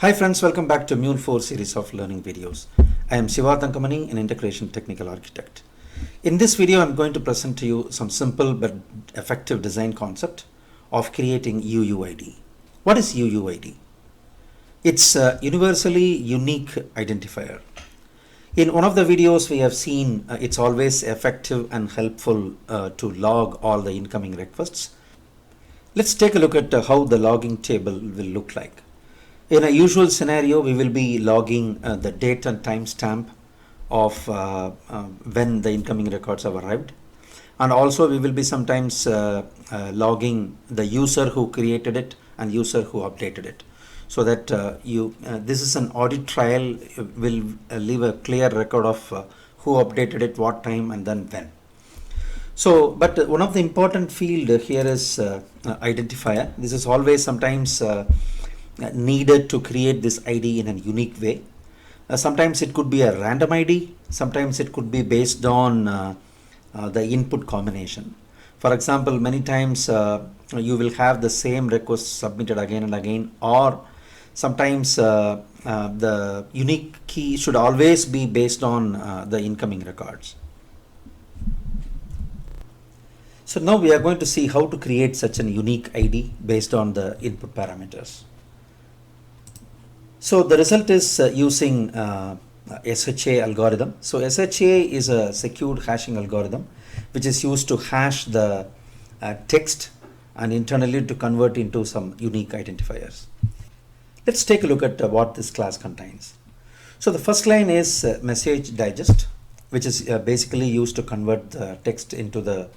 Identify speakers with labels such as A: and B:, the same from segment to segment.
A: Hi friends, welcome back to Mule4 series of learning videos. I am siva.thankamanee, an integration technical architect. In this video, I'm going to present to you some simple but effective design concept of creating UUID. What is UUID? It's a universally unique identifier. In one of the videos we have seen it's always effective and helpful to log all the incoming requests. Let's take a look at how the logging table will look like. In a usual scenario, we will be logging the date and timestamp of when the incoming records have arrived. And also we will be sometimes logging the user who created it and user who updated it. So that this is an audit trail, will leave a clear record of who updated it, what time, and then when. So, but one of the important field here is identifier. This is always sometimes needed to create this ID in a unique way. Sometimes it could be a random ID, sometimes it could be based on the input combination. For example, many times you will have the same request submitted again and again, or sometimes the unique key should always be based on the incoming records. So now we are going to see how to create such an unique ID based on the input parameters. So the result is using SHA algorithm. So SHA is a secured hashing algorithm which is used to hash the text and internally to convert into some unique identifiers. Let's take a look at what this class contains. So the first line is message digest, which is basically used to convert the text into the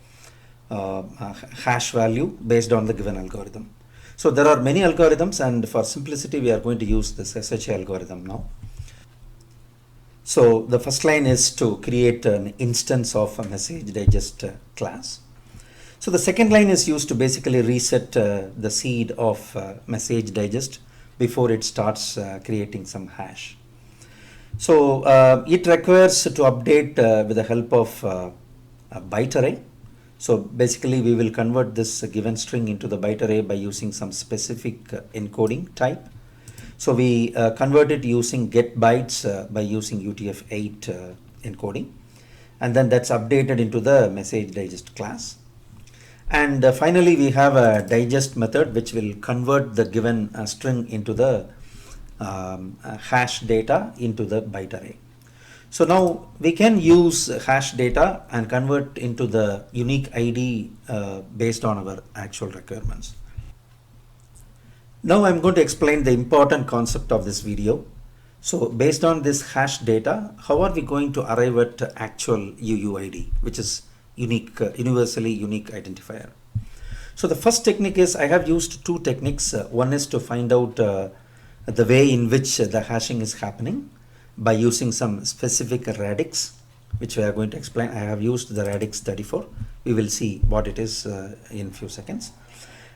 A: hash value based on the given algorithm. So there are many algorithms, and for simplicity we are going to use this SHA algorithm now. So the first line is to create an instance of a message digest class. So the second line is used to basically reset the seed of message digest before it starts creating some hash. So it requires to update with the help of a byte array. So basically we will convert this given string into the byte array by using some specific encoding type. So we convert it using get bytes by using UTF-8 encoding, and then that's updated into the message digest class. And finally we have a digest method which will convert the given string into the hash data into the byte array. So now we can use hash data and convert into the unique ID based on our actual requirements. Now I'm going to explain the important concept of this video. So based on this hash data, how are we going to arrive at actual UUID, which is unique, universally unique identifier? So the first technique is I have used two techniques. One is to find out the way in which the hashing is happening by using some specific radix, which we are going to explain. I have used the radix 34. We will see what it is in a few seconds.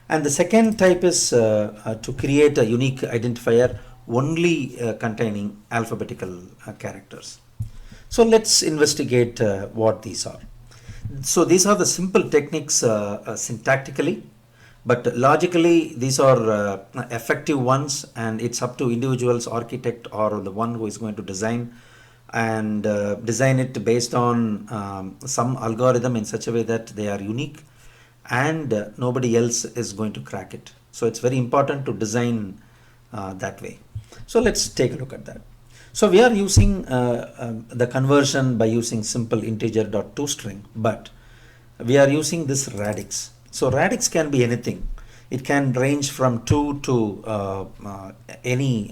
A: And the second type is to create a unique identifier only containing alphabetical characters. So let's investigate what these are. So these are the simple techniques syntactically, but logically these are effective ones, and it's up to individuals, architect, or the one who is going to design and design it based on some algorithm in such a way that they are unique and nobody else is going to crack it. So it's very important to design that way. So let's take a look at that. So we are using the conversion by using simple integer.toString, but we are using this radix. So radix can be anything. It can range from 2 to any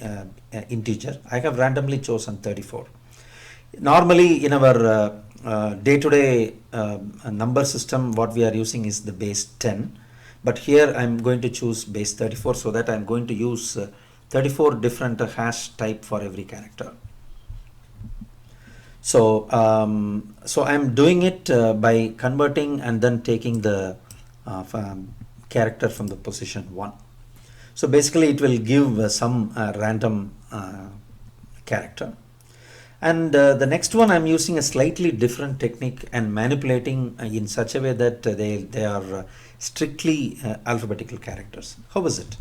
A: integer. I have randomly chosen 34. Normally in our day-to-day number system, what we are using is the base 10. But here I'm going to choose base 34 so that I'm going to use 34 different hash type for every character. So, so I'm doing it by converting and then taking the character from the position 1. So basically it will give some random character. And the next one, I'm using a slightly different technique and manipulating in such a way that they are strictly alphabetical characters. How is it?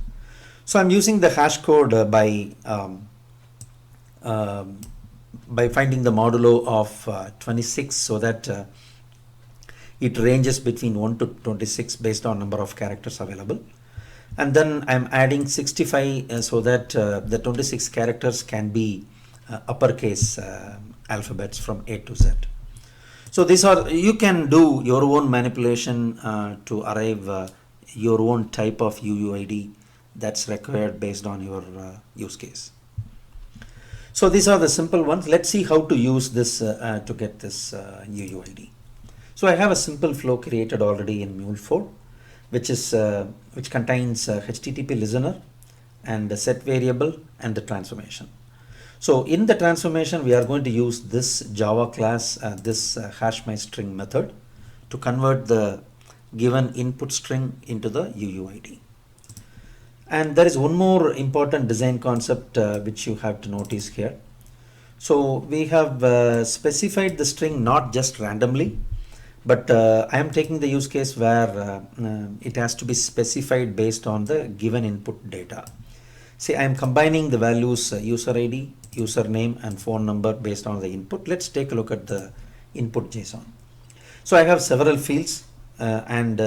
A: So I'm using the hash code by finding the modulo of 26, so that it ranges between 1 to 26 based on number of characters available. And then I'm adding 65 so that the 26 characters can be uppercase alphabets from A to Z. So these are, you can do your own manipulation to arrive your own type of UUID that's required based on your use case. So these are the simple ones. Let's see how to use this to get this UUID. So I have a simple flow created already in MuleSoft, which contains HTTP listener and the set variable and the transformation. So in the transformation, we are going to use this Java class, this hash my string method, to convert the given input string into the UUID. And there is one more important design concept which you have to notice here. So we have specified the string not just randomly, but I am taking the use case where it has to be specified based on the given input data. See, I am combining the values user ID, username and phone number based on the input. Let's take a look at the input JSON. So I have several fields and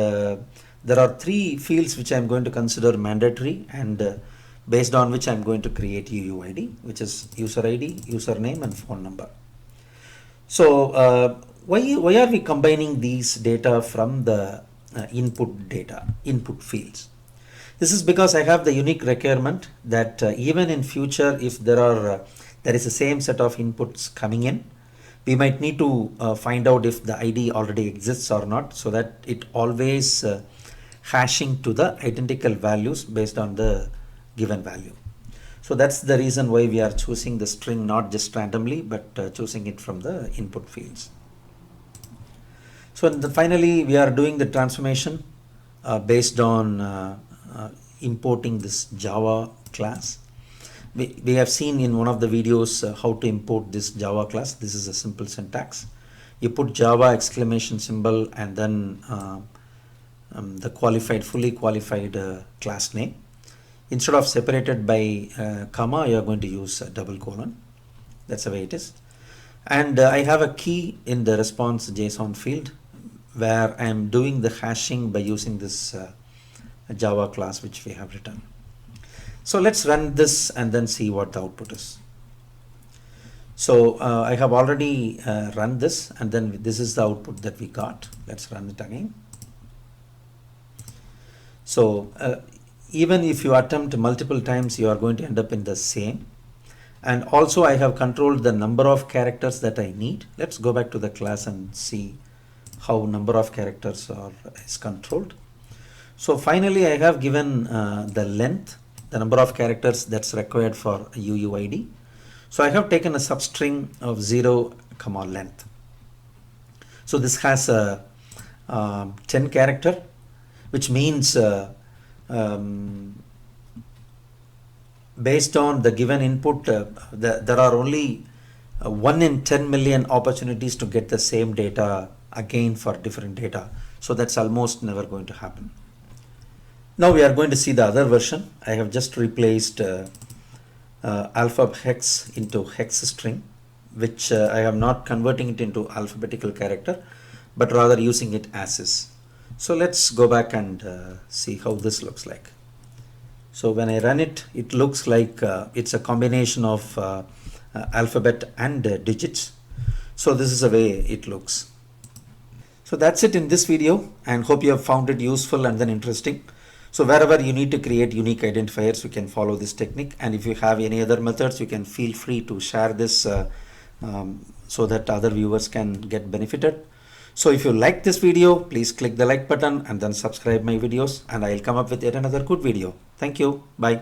A: there are 3 fields which I am going to consider mandatory and based on which I am going to create UUID, which is user ID, username and phone number. So why are we combining these data from the input fields? This is because I have the unique requirement that even in future, if there is the same set of inputs coming in, we might need to find out if the ID already exists or not, so that it always hashing to the identical values based on the given value. So that's the reason why we are choosing the string not just randomly, but choosing it from the input fields. So finally, we are doing the transformation based on importing this Java class. We have seen in one of the videos how to import this Java class. This is a simple syntax. You put Java exclamation symbol and then the fully qualified class name. Instead of separated by comma, you are going to use a double colon. That's the way it is. And I have a key in the response JSON field where I am doing the hashing by using this Java class which we have written. So let's run this and then see what the output is. So I have already run this, and then this is the output that we got. Let's run it again. So even if you attempt multiple times, you are going to end up in the same. And also I have controlled the number of characters that I need. Let's go back to the class and see how number of characters is controlled. So finally I have given the length, the number of characters that's required for UUID. So I have taken a substring of 0, length. So this has a 10 character, which means based on the given input, there are only 1 in 10 million opportunities to get the same data again for different data. So that's almost never going to happen. Now we are going to see the other version. I have just replaced alpha hex into hex string, which I am not converting it into alphabetical character, but rather using it as is. So let's go back and see how this looks like. So when I run it, it looks like it's a combination of alphabet and digits. So this is the way it looks. So that's it in this video, and hope you have found it useful and then interesting. So wherever you need to create unique identifiers, you can follow this technique. And if you have any other methods, you can feel free to share this so that other viewers can get benefited. So if you like this video, please click the like button and then subscribe my videos, and I'll come up with yet another good video. Thank you. Bye.